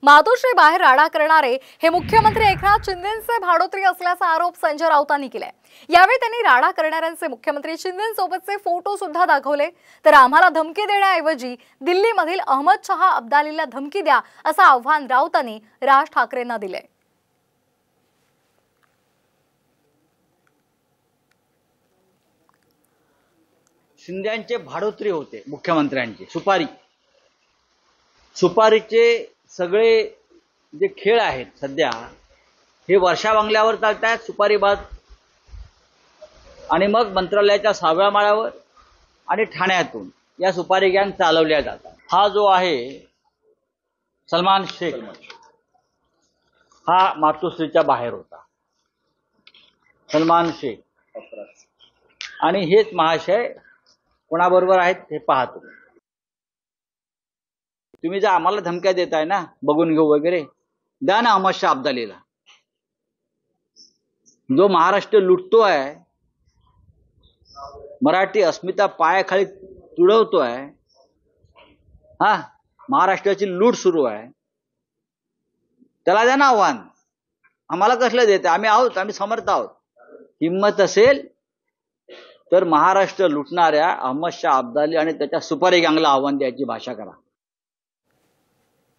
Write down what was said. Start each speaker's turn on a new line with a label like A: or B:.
A: मातोश्री बाहेर राडा करणारे हे मुख्यमंत्री एकनाथ शिंदेंचे भाडोत्री असल्याचा आरोप संजय राऊतांनी केलाय। यावेळी त्यांनी राडा करणाऱ्यांचे मुख्यमंत्री शिंदेंसोबतचे फोटो सुद्धा दाखवले। तर आम्हाला धमकी देण्याऐवजी दिल्लीमधील अहमद शहा अब्दालीला धमकी द्या असं आव्हान राऊतांनी राज ठाकरेंना दिले।
B: शिंदेचे भाडोत्री होते मुख्यमंत्र्यांचे, सुपारीचे सगळे जे खेळ आहेत सध्या हे वर्षा बंगल्यावर चालतात, सुपारीबाज, आणि मग मंत्रालयाच्या 6व्या माळ्यावर आणि ठाण्यातून या सुपारी गँग चालवल्या जातात। हा जो आहे सलमान शेख, हा मातोश्रीच्या बाहेर होता, सलमान शेख, आणि हेच महाशय कोणाबरोबर आहेत हे पाहतो। तुम्ही जर आम्हाला धमक्या देताय ना बघून घेऊ वगैरे, द्या ना अहमद शहा अब्दालीला, जो महाराष्ट्र लुटतोय, मराठी अस्मिता पायाखाली तुडवतोय, हा महाराष्ट्राची लूट सुरू आहे, त्याला द्या ना आव्हान। आम्हाला कसलं देते? आम्ही आहोत, आम्ही समर्थ आहोत। हिम्मत असेल तर महाराष्ट्र लुटणाऱ्या अहमद शहा अब्दाली आणि त्याच्या सुपारी गँगला आव्हान द्यायची भाषा करा।